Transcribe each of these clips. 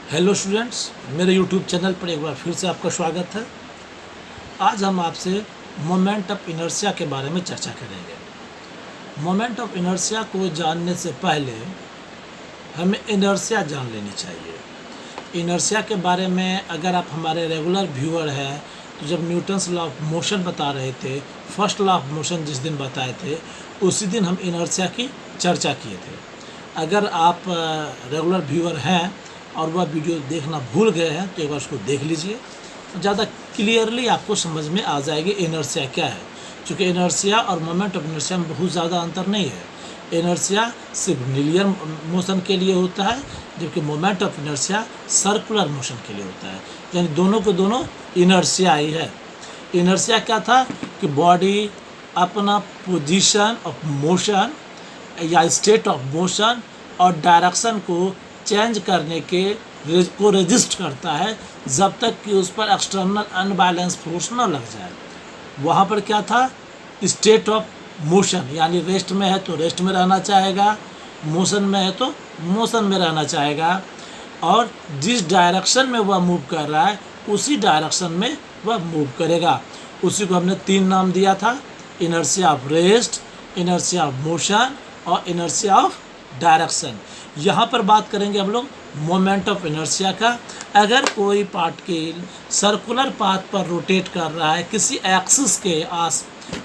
Hello students, मेरे YouTube channel पर एक बार फिर से आपका स्वागत है। आज हम आपसे मोमेंट ऑफ इनर्शिया के बारे में चर्चा करेंगे। मोमेंट ऑफ इनर्शिया को जानने से पहले हमें इनर्शिया जान लेनी चाहिए। इनर्शिया के बारे में अगर आप हमारे रेगुलर व्यूअर हैं तो जब न्यूटन्स लॉ ऑफ मोशन बता रहे थे, फर्स्ट लॉ ऑफ मोशन जिस दिन बताए थे, उसी दिन हम इनर्शिया की चर्चा किए थे। अगर आप रेगुलर व्यूअर हैं और वह वीडियो देखना भूल गए हैं तो एक बार उसको देख लीजिए, ज़्यादा क्लियरली आपको समझ में आ जाएगी इनर्शिया क्या है। क्योंकि इनर्शिया और मोमेंट ऑफ इनर्शिया में बहुत ज़्यादा अंतर नहीं है। इनर्शिया सिर्फ लीनियर मोशन के लिए होता है, जबकि moment of inertia circular motion के लिए होता है। यानी दोनों को दोनों इनर्शिया ही है। इनर्शिया क्या था कि बॉडी अपना पोजीशन ऑफ मोशन या स्टेट ऑफ मोशन और डायरेक्शन को चेंज करने के को रेजिस्ट करता है जब तक कि उस पर एक्सटर्नल अनबैलेंस फोर्स न लग जाए। वहाँ पर क्या था, स्टेट ऑफ मोशन, यानी रेस्ट में है तो रेस्ट में रहना चाहेगा, मोशन में है तो मोशन में रहना चाहेगा, और जिस डायरेक्शन में वह मूव कर रहा है उसी डायरेक्शन में वह मूव करेगा। उसी को हमने 3 नाम दिया था: inertia of rest, inertia of motion और इनर्शिया ऑफ डायरेक्शन। यहाँ पर बात करेंगे हम लोग मोमेंट ऑफ इनर्शिया का। अगर कोई पार्टिकल सर्कुलर पाथ पर रोटेट कर रहा है किसी एक्सिस के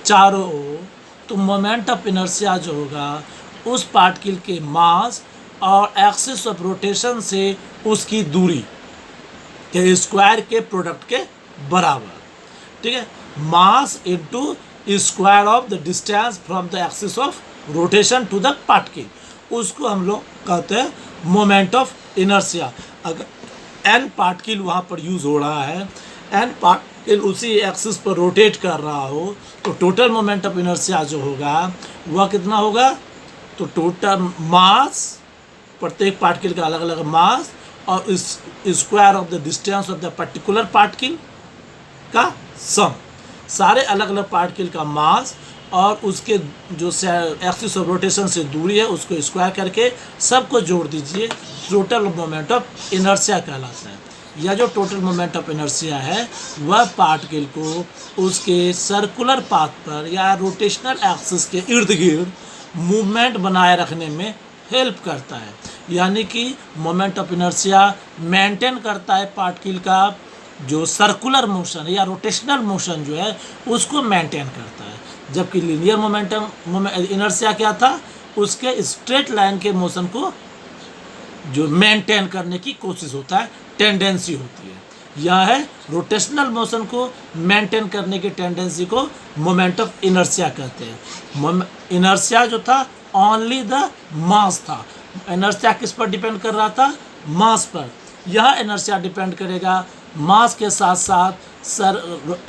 चारों ओर, तो मोमेंट ऑफ इनर्शिया जो होगा उस पार्टिकल के मास और एक्सिस ऑफ रोटेशन से उसकी दूरी के स्क्वायर के प्रोडक्ट के बराबर। ठीक है, mass into square of the distance from the axis of rotation to the particle, उसको हम लोग कहते हैं मोमेंट ऑफ इनर्शिया। अगर एन पार्टिकल वहाँ पर यूज़ हो रहा है, एन पार्टिकल उसी एक्सिस पर रोटेट कर रहा हो, तो टोटल मोमेंट ऑफ इनर्शिया जो होगा वह कितना होगा? तो टोटल मास, प्रत्येक पार्टिकल का अलग अलग मास और इस square of the distance of the particular particle का सम। सारे अलग अलग पार्टिकल का मास और उसके जो एक्सिस ऑफ रोटेशन से दूरी है उसको स्क्वायर करके सबको जोड़ दीजिए, टोटल मोमेंट ऑफ इनर्शिया कहलाता है। या जो टोटल मोमेंट ऑफ इनर्शिया है वह पार्टिकल को उसके सर्कुलर पाथ पर या रोटेशनल एक्सिस के इर्द गिर्द मूवमेंट बनाए रखने में हेल्प करता है। यानी कि मोमेंट ऑफ इनर्शिया मेंटेन करता है पार्टिकल का जो सर्कुलर मोशन या रोटेशनल मोशन जो है उसको मेंटेन करता है। जबकि लीनियर मोमेंटम इनर्शिया क्या था, उसके स्ट्रेट लाइन के मोशन को जो मेंटेन करने की कोशिश होता है, टेंडेंसी होती है। यह है रोटेशनल मोशन को मेंटेन करने की टेंडेंसी को मोमेंट ऑफ इनर्शिया कहते हैं। इनर्शिया जो था ओनली द मास था। इनर्शिया किस पर डिपेंड कर रहा था? मास पर। यह इनर्शिया डिपेंड करेगा मास के साथ साथ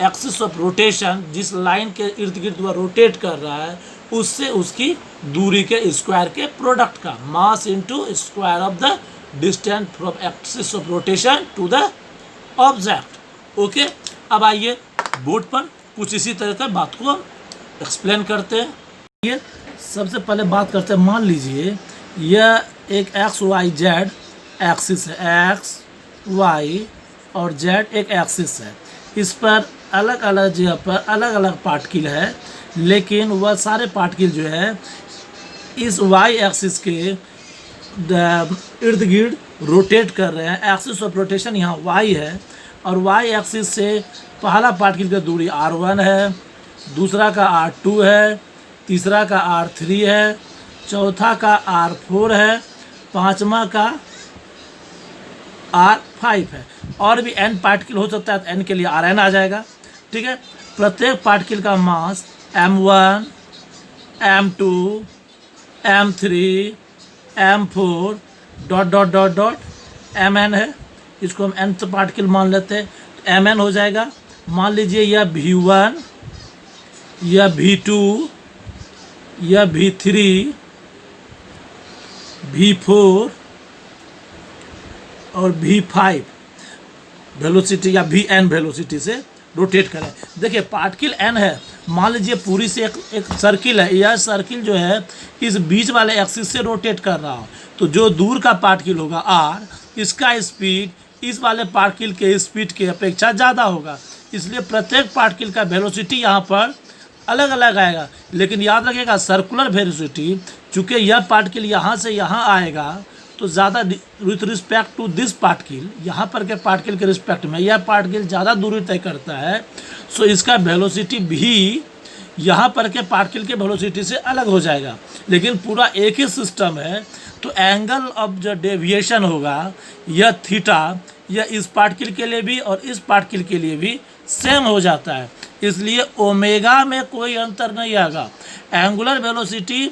एक्सिस ऑफ रोटेशन, जिस लाइन के इर्द गिर्द वह रोटेट कर रहा है उससे उसकी दूरी के स्क्वायर के प्रोडक्ट का, mass into square of the distance from axis of rotation to the object. Okay, अब आइए बोर्ड पर कुछ इसी तरह का बात को एक्सप्लेन करते हैं। ये सबसे पहले बात करते हैं, मान लीजिए यह एक एक्स वाई जेड एक्सिस है, एक्स वाई और जेड एक एक्सिस है। इस पर अलग अलग जगह पर अलग अलग पार्टिकल है, लेकिन वह सारे पार्टिकल जो है इस वाई एक्सिस के इर्द गिर्द रोटेट कर रहे हैं। एक्सिस ऑफ रोटेशन यहाँ वाई है और वाई एक्सिस से पहला पार्टिकल का दूरी r1 है, दूसरा का r2 है, तीसरा का r3 है, चौथा का r4 है, पांचवा का r5 है, और भी n पार्टिकल हो सकता है तो n के लिए rn आ जाएगा। ठीक है, प्रत्येक पार्टिकल का मास m1, m2, m3, m4 dot dot dot dot mn है। इसको हम nth पार्टिकल मान लेते हैं तो mn हो जाएगा। मान लीजिए यह v1, यह v2, यह v3, v4 और v5 वेलोसिटी या vn वेलोसिटी से रोटेट करें। देखिए पार्टिकल n है, मान लीजिए पूरी से एक सर्किल है, यह सर्किल जो है इस बीच वाले एक्सिस से रोटेट कर रहा हो, तो जो दूर का पार्टिकल होगा r इसका स्पीड इस वाले पार्टिकल के स्पीड के अपेक्षा ज़्यादा होगा, इसलिए प्रत्येक पार्टिकल का वेलोसिटी यहाँ पर अलग अलग आएगा। लेकिन याद रखिएगा सर्कुलर वेलोसिटी, चूँकि यह पार्टिकल यहाँ से यहाँ आएगा तो ज़्यादा with respect to this particle, यहाँ पर के पार्टिकल के रिस्पेक्ट में यह पार्टिकल ज़्यादा दूरी तय करता है, सो इसका वेलोसिटी भी यहाँ पर के पार्टिकल के वेलोसिटी से अलग हो जाएगा। लेकिन पूरा एक ही सिस्टम है, तो एंगल ऑफ जो डेविएशन होगा यह थीटा, यह इस पार्टिकल के लिए भी और इस पार्टिकल के लिए भी सेम हो जाता है, इसलिए ओमेगा में कोई अंतर नहीं आएगा। एंगुलर वेलोसिटी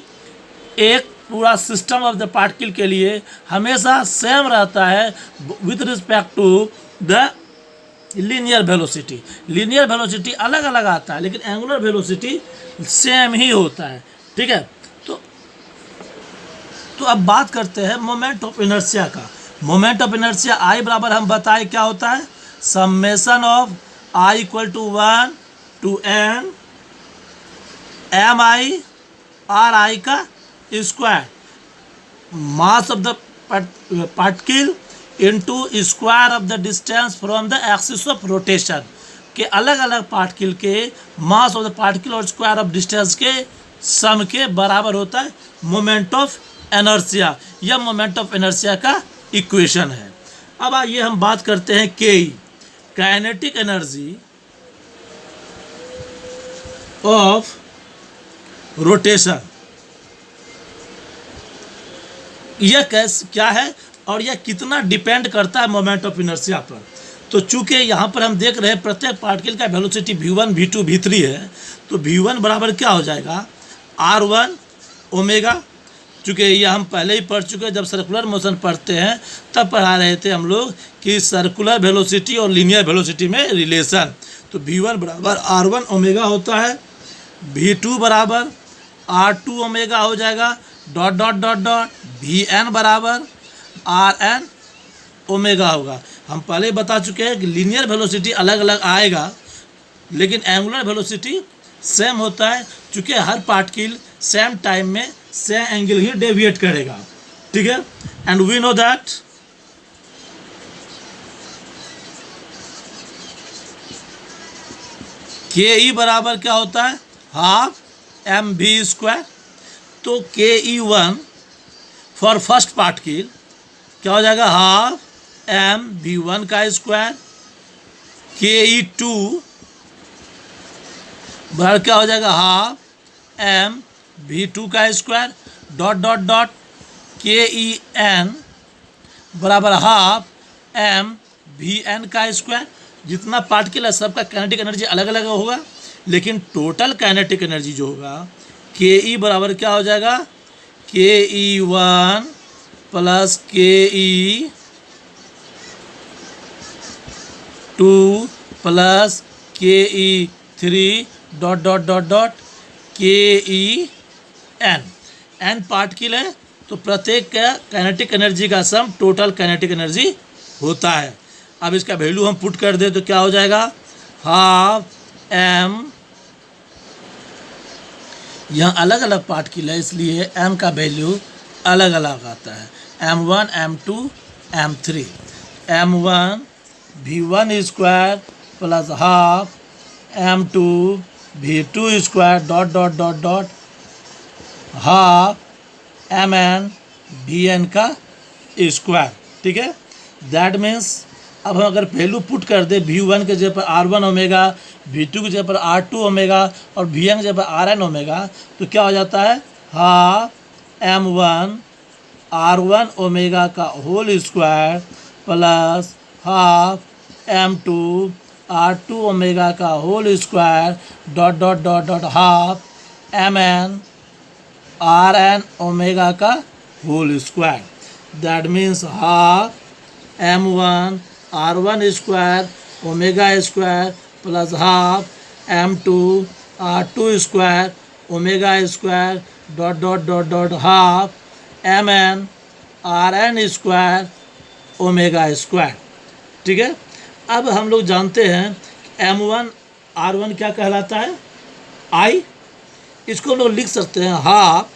एक पूरा सिस्टम ऑफ द पार्टिकल के लिए हमेशा सेम रहता है with respect to the linear velocity. Linear velocity अलग अलग आता है, लेकिन एंगुलर वेलोसिटी सेम ही होता है। ठीक है, तो अब बात करते हैं मोमेंट ऑफ इनर्शिया का। मोमेंट ऑफ इनर्शिया आई बराबर हम बताए क्या होता है, summation of I equal to 1 to n M I R i का square, mass of the particle into square of the distance from the axis of rotation, के अलग अलग पार्टिकल के मास ऑफ द पार्टिकल और square of distance के sum के बराबर होता है मोमेंट ऑफ इनर्शिया। यह मोमेंट ऑफ इनर्शिया का इक्वेशन है। अब आइए हम बात करते हैं के काइनेटिक एनर्जी ऑफ रोटेशन। यह कैसे क्या है और यह कितना डिपेंड करता है मोमेंट ऑफ इनर्शिया पर। तो चूंकि यहाँ पर हम देख रहे हैं प्रत्येक पार्टिकल का वेलोसिटी v1 v2 v3 है, तो v1 बराबर क्या हो जाएगा r1 ओमेगा। चूँकि यह हम पहले ही पढ़ चुके हैं, जब सर्कुलर मोशन पढ़ते हैं तब पढ़ा रहे थे हम लोग कि सर्कुलर वेलोसिटी और लीनियर वेलोसिटी में रिलेशन। तो v1 बराबर r1 ओमेगा होता है, v2 बराबर r2 ओमेगा हो जाएगा, dot dot dot dot vn बराबर rn ओमेगा होगा। हम पहले ही बता चुके हैं कि लीनियर वेलोसिटी अलग अलग आएगा, लेकिन एंगुलर वेलोसिटी सेम होता है, चूँकि हर पार्टिकल सेम टाइम में सेम एंगल ही डेविएट करेगा। ठीक है, एंड वी नो दैट के ई बराबर क्या होता है हाफ एम वी स्क्वायर। तो के ई 1 फॉर फर्स्ट पार्टिकल क्या हो जाएगा हाफ एम वी 1 का स्क्वायर, के ई 2 बराबर क्या हो जाएगा हाफ एम वी 2 का स्क्वायर, डॉट डॉट डॉट के ई एन बराबर हाफ एम वी एन का स्क्वायर। जितना पार्टिकल है सबका काइनेटिक एनर्जी अलग अलग होगा, लेकिन टोटल काइनेटिक एनर्जी जो होगा के ई बराबर क्या हो जाएगा के ई 1 प्लस के ई 2 प्लस के ई 3 डॉट डॉट डॉट डॉट के ई एन पार्टिकल है, तो प्रत्येक का काइनेटिक एनर्जी का सम टोटल काइनेटिक एनर्जी होता है। अब इसका वैल्यू हम पुट कर दे तो क्या हो जाएगा हाफ एम, यहाँ अलग अलग पार्टिकल है इसलिए m का वैल्यू अलग अलग आता है, m1 m2 m3, m1 v1 square plus half m2 v2 square dot dot dot dot half mn vn का स्क्वायर। ठीक है, दैट मीन्स अब हम अगर वैल्यू पुट कर दे v1 के जगह पर r1 ओमेगा, v2 की जगह पर r2 ओमेगा और vn की जगह पर rn ओमेगा, तो क्या हो जाता है हाफ m1 r1 ओमेगा का whole square plus half m2 r2 omega का whole square dot dot dot dot half mn rn omega का whole square. That means half m1 r1 square omega square plus half m2 r2 square omega square dot dot dot dot half mn rn square omega square. ठीक है, अब हम लोग जानते हैं m1 r1 क्या कहलाता है I, इसको लोग लिख सकते हैं half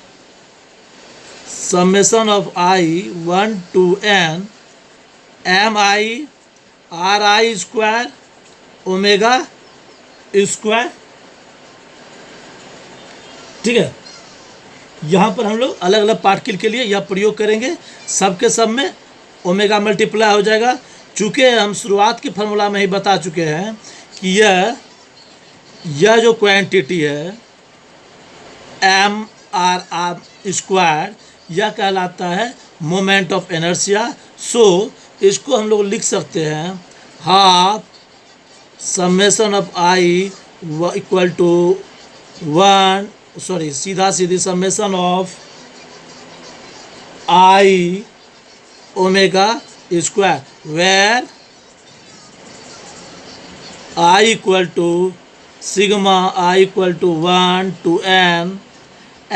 summation of I 1 to n M I R I square omega square. ठीक है, यहाँ पर हम लोग अलग अलग पार्टिकल के लिए यह प्रयोग करेंगे, सब के सब में ओमेगा मल्टीप्लाई हो जाएगा। चूँकि हम शुरुआत की फार्मूला में ही बता चुके हैं कि यह जो क्वांटिटी है एम आर आर स्क्वायर, यह कहलाता है मोमेंट ऑफ इनर्शिया। सो इसको हम लोग लिख सकते हैं half summation of I equal to सीधा सीधी summation of I omega square, where I equal to sigma I equal to 1 to n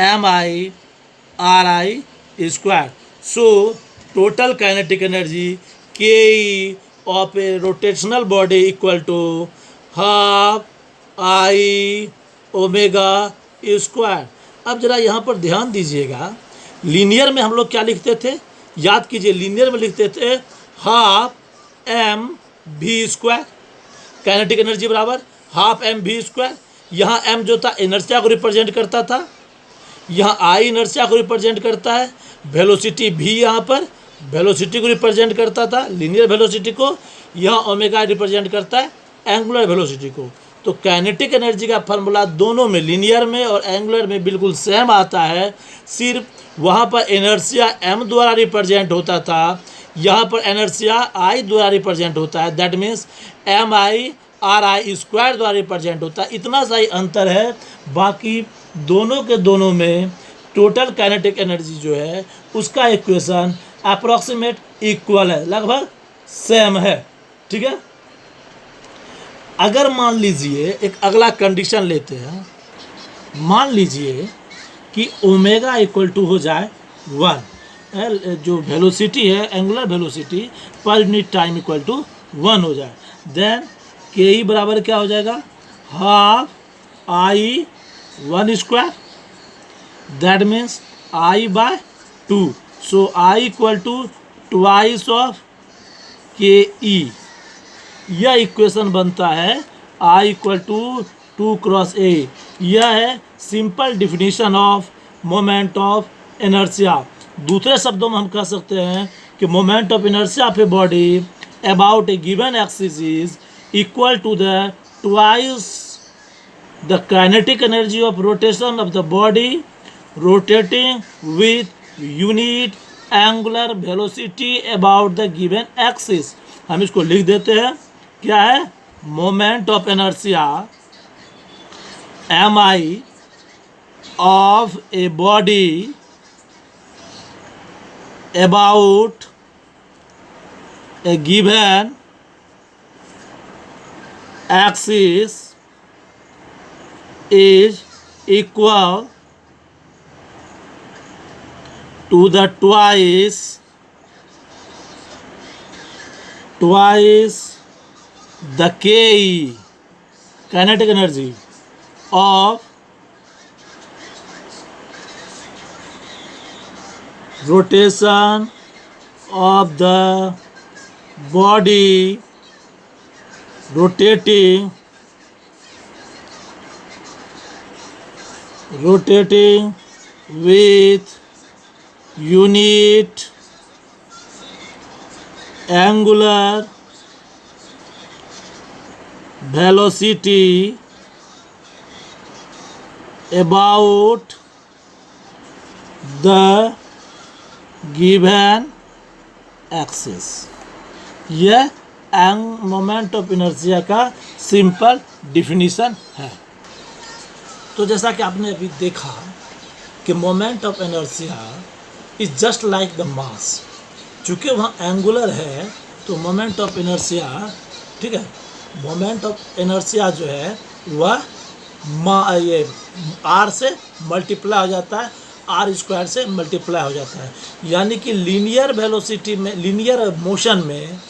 M I R I square. So total kinetic energy K E of a rotational body equal to half I omega square. अब जरा यहाँ पर ध्यान दीजिएगा, linear में हम लोग क्या लिखते थे, याद कीजिए, लीनियर में लिखते थे हाफ एम भी स्क्वायर, काइनेटिक एनर्जी बराबर हाफ एम भी स्क्वायर। यहाँ एम जो था इनर्शिया को रिप्रेजेंट करता था, यहाँ आई इनर्शिया को रिप्रेजेंट करता है, वेलोसिटी भी यहाँ पर वेलोसिटी को रिप्रेजेंट करता था, लीनियर वेलोसिटी को, यहाँ ओमेगा रिप्रेजेंट करता है एंगुलर वेलोसिटी को। तो काइनेटिक एनर्जी का फार्मूला दोनों में, लीनियर में और एंगुलर में बिल्कुल सेम आता है, सिर्फ वहाँ पर इनर्शिया एम द्वारा रिप्रेजेंट होता था, यहाँ पर इनर्शिया आई द्वारा रिप्रेजेंट होता है, that means M I R I square द्वारा रिप्रेजेंट होता है। इतना सा ही अंतर है, बाकी दोनों के दोनों में टोटल काइनेटिक एनर्जी जो है उसका इक्वेशन अप्रॉक्सीमेट इक्वल है, लगभग सेम है। ठीक है, अगर मान लीजिए एक अगला कंडीशन लेते हैं, मान लीजिए कि ओमेगा इक्वल टू हो जाए 1, जो वेलोसिटी है angular velocity per unit time equal to 1 हो जाए, देन के ई बराबर क्या हो जाएगा, half I 1 square, that means I by 2। So I equal to twice of K E. यह इक्वेशन बनता है I equal to 2 cross A. यह है simple definition of moment of inertia. दूसरे शब्दों में हम कह सकते हैं कि moment of inertia of a body about a given axis is equal to the twice the kinetic energy of rotation of the body rotating with unit angular velocity about the given axis. हम इसको लिख देते हैं, क्या है, moment of inertia M I of a body about a given axis is equal to the twice the ke kinetic energy of rotation of the body rotating with unit angular velocity about the given axis। यह moment of inertia का simple definition है। तो जैसा कि आपने अभी देखा कि moment of inertia is just like the mass. चूँकि वहाँ एंगुलर है तो मोमेंट ऑफ इनर्शिया, ठीक है, मोमेंट ऑफ इनर्शिया जो है वह ये आर से मल्टीप्लाई हो जाता है, आर स्क्वायर से मल्टीप्लाई हो जाता है। यानी कि लीनियर वेलोसिटी में, लीनियर मोशन में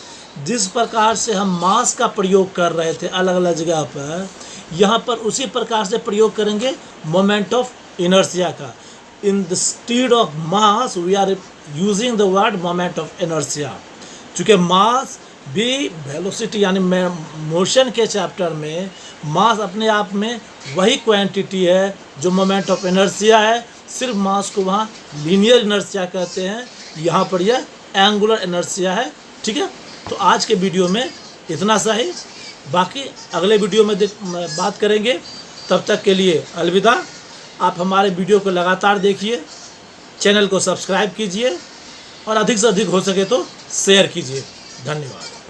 जिस प्रकार से हम मास का प्रयोग कर रहे थे अलग अलग जगह पर, यहाँ पर उसी प्रकार से प्रयोग करेंगे मोमेंट ऑफ इनर्शिया का। In the stead of mass we are using the word moment of inertia. चूँकि मास भी वेलोसिटी यानी मोशन के चैप्टर में मास अपने आप में वही क्वांटिटी है जो मोमेंट ऑफ इनर्शिया है, सिर्फ मास को वहाँ लीनियर इनर्शिया कहते हैं, यहाँ पर यह एंगुलर इनर्शिया है। ठीक है, तो आज के वीडियो में इतना सा ही, बाकी अगले वीडियो में बात करेंगे। तब तक के लिए अलविदा। आप हमारे वीडियो को लगातार देखिए, चैनल को सब्सक्राइब कीजिए और अधिक से अधिक हो सके तो शेयर कीजिए। धन्यवाद।